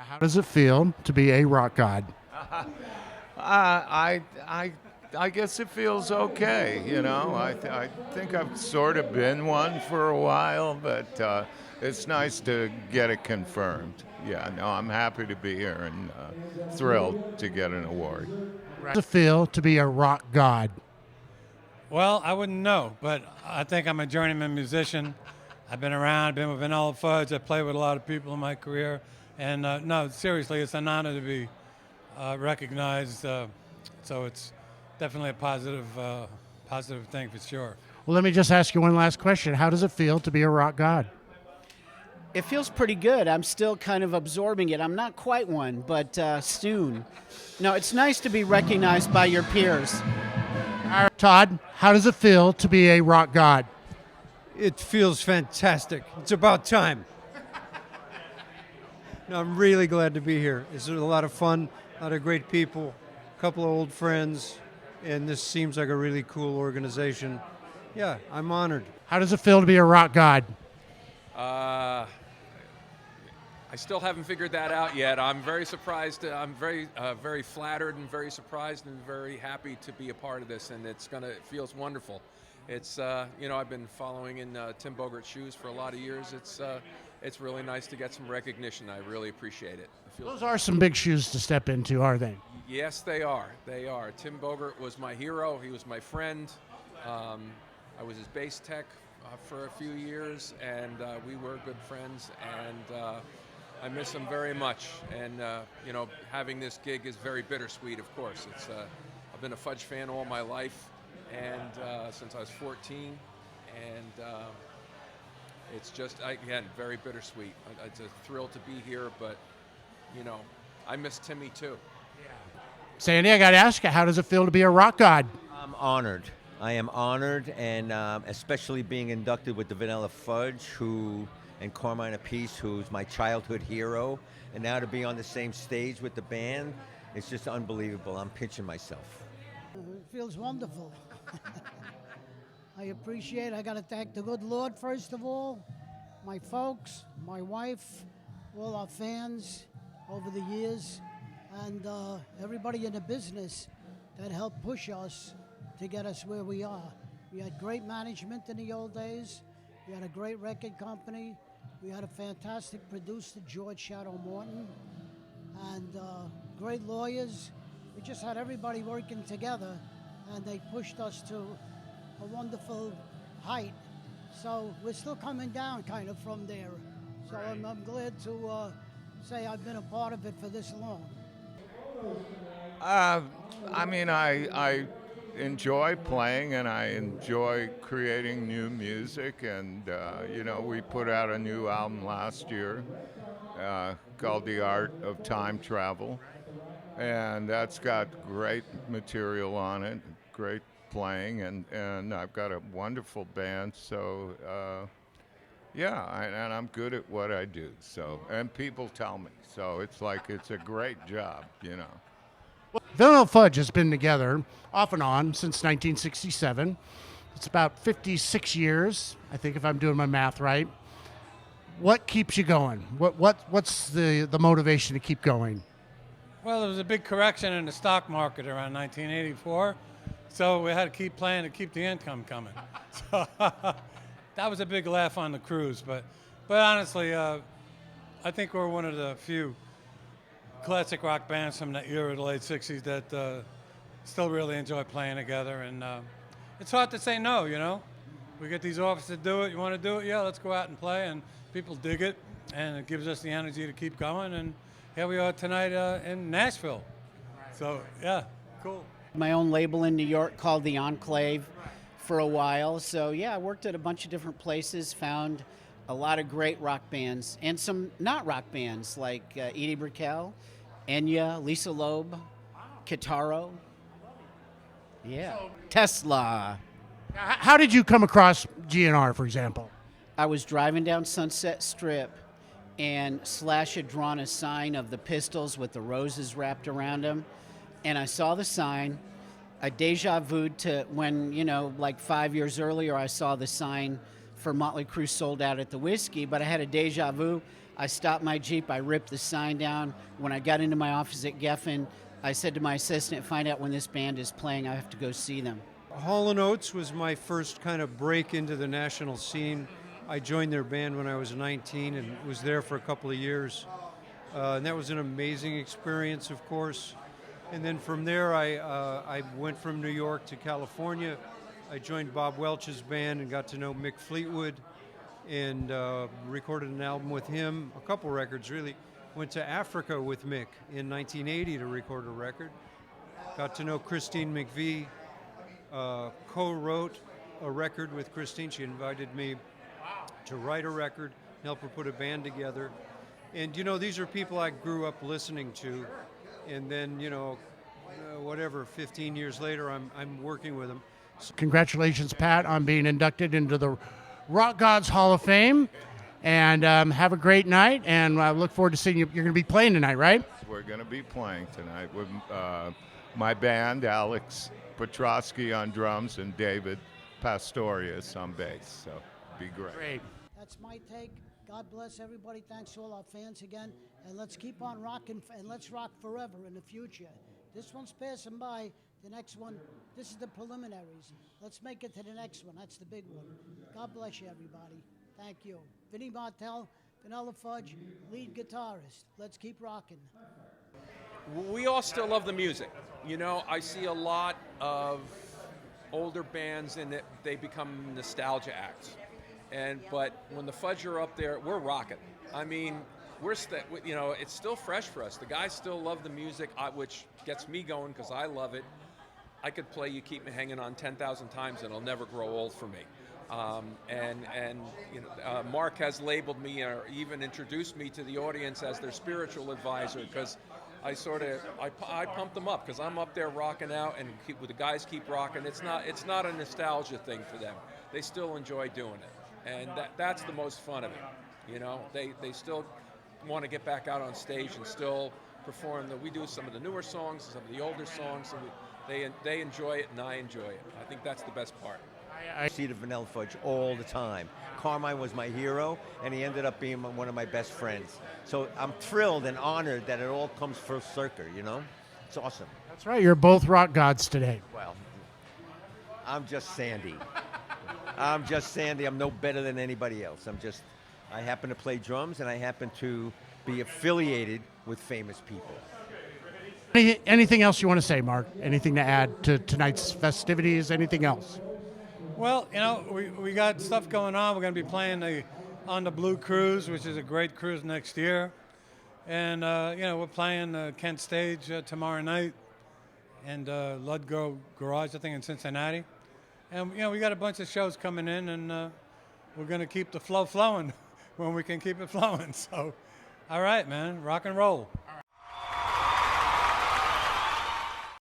How does it feel to be a rock god? I, I, I guess it feels okay. I think I've sort of been one for a while, but it's nice to get it confirmed. Yeah, no, I'm happy to be here and thrilled to get an award. How does it feel to be a rock god? Well, I wouldn't know, but I think I'm a journeyman musician. I've been around, been with Vanilla Fudge. I've played with a lot of people in my career. And no, seriously, it's an honor to be recognized. So it's definitely a positive thing for sure. Well, let me just ask you one last question. How does it feel to be a rock god? It feels pretty good. I'm still kind of absorbing it. I'm not quite one, but soon. No, it's nice to be recognized by your peers. All right, Todd, how does it feel to be a rock god? It feels fantastic. It's about time. No, I'm really glad to be here. It's a lot of fun, a lot of great people, a couple of old friends, and this seems like a really cool organization. Yeah, I'm honored. How does it feel to be a rock god? I still haven't figured that out yet. I'm very surprised. I'm very flattered and very surprised and very happy to be a part of this, and it feels wonderful. It's I've been following in Tim Bogart's shoes for a lot of years. It's really nice to get some recognition. I really appreciate it. Those are some big shoes to step into, are they? Yes, they are. They are. Tim Bogart was my hero. He was my friend. I was his bass tech for a few years, and we were good friends. And I miss him very much. And having this gig is very bittersweet. Of course, I've been a Fudge fan all my life, and since I was 14, and it's just again very bittersweet. It's a thrill to be here, but I miss Timmy too. Sandy, I got to ask you, how does it feel to be a rock god? I'm honored. I am honored, and especially being inducted with the Vanilla Fudge, and Carmine Appice, who's my childhood hero, and now to be on the same stage with the band, it's just unbelievable. I'm pinching myself. It feels wonderful. I got to thank the good Lord, first of all, my folks, my wife, all our fans over the years, and everybody in the business that helped push us to get us where we are. We had great management in the old days. We had a great record company. We had a fantastic producer, George Shadow Morton, and great lawyers. We just had everybody working together, and they pushed us to a wonderful height. So we're still coming down kind of from there. So I'm glad to say I've been a part of it for this long. I enjoy playing and I enjoy creating new music, and we put out a new album last year called The Art of Time Travel, and that's got great material on it, great playing, and I've got a wonderful band, so and I'm good at what I do, so, and people tell me, so it's a great job. Vanilla Fudge has been together off and on since 1967. It's about 56 years, I think, if I'm doing my math right. What keeps you going? What's the motivation to keep going? Well, there was a big correction in the stock market around 1984, so we had to keep playing to keep the income coming. So that was a big laugh on the cruise, but honestly, I think we're one of the few classic rock bands from the era of the late 60s that still really enjoy playing together, and it's hard to say no. We get these offers to do it. You want to do it? Yeah, let's go out and play, and people dig it, and it gives us the energy to keep going, and here we are tonight in Nashville. So yeah, cool. My own label in New York called The Enclave for a while. So yeah, I worked at a bunch of different places, found a lot of great rock bands and some not rock bands like Edie Brickell, Enya, Lisa Loeb, Kitaro. Yeah, Tesla. How did you come across GNR, for example? I was driving down Sunset Strip, and Slash had drawn a sign of the Pistols with the roses wrapped around them, and I saw the sign. I deja vu'd to when, like 5 years earlier, I saw the sign for Motley Crue sold out at the Whiskey, but I had a deja vu. I stopped my Jeep, I ripped the sign down. When I got into my office at Geffen, I said to my assistant, find out when this band is playing, I have to go see them. Hall & Oates was my first kind of break into the national scene. I joined their band when I was 19 and was there for a couple of years. And that was an amazing experience, of course. And then from there, I went from New York to California. I joined Bob Welch's band and got to know Mick Fleetwood and recorded an album with him, a couple records really. Went to Africa with Mick in 1980 to record a record. Got to know Christine McVie, co-wrote a record with Christine. She invited me to write a record, help her put a band together. And you know, these are people I grew up listening to. And then, you know, whatever, 15 years later, I'm working with them. Congratulations, Pat, on being inducted into the RockGodz Hall of Fame. And have a great night, and I look forward to seeing you. You're going to be playing tonight, right? We're going to be playing tonight with my band, Alex Petrosky on drums and David Pastorius on bass. So be great. That's my take. God bless everybody. Thanks to all our fans again. And let's keep on rocking, and let's rock forever in the future. This one's passing by. The next one, this is the preliminaries. Let's make it to the next one. That's the big one. God bless you, everybody. Thank you. Vinnie Martell, Vanilla Fudge, lead guitarist. Let's keep rocking. We all still love the music. You know, I see a lot of older bands and they become nostalgia acts. But when the Fudge are up there, we're rocking. I mean, you know, it's still fresh for us. The guys still love the music, which gets me going because I love it. I could play You Keep Me Hanging On 10,000 times and it'll never grow old for me. And you know, Mark has labeled me or even introduced me to the audience as their spiritual advisor because I pump them up because I'm up there rocking out and the guys keep rocking. It's not a nostalgia thing for them. They still enjoy doing it, and that's the most fun of it. You know, they still want to get back out on stage and still perform. We do some of the newer songs, some of the older songs, and they enjoy it and I enjoy it. I think that's the best part. I see the Vanilla Fudge all the time. Carmine was my hero, and he ended up being one of my best friends. So I'm thrilled and honored that it all comes full circle, you know? It's awesome. That's right. You're both RockGodz today. Well, I'm just Sandy. I'm just Sandy. I'm no better than anybody else. I happen to play drums, and I happen to be affiliated with famous people. Anything else you want to say, Mark? Anything to add to tonight's festivities? Anything else? Well, you know, we got stuff going on. We're going to be playing on the Blue Cruise, which is a great cruise next year. And, you know, we're playing Kent Stage tomorrow night and Ludlow Garage, I think, in Cincinnati. And, you know, we got a bunch of shows coming in, and we're going to keep the flow flowing when we can keep it flowing. So, all right, man, rock and roll.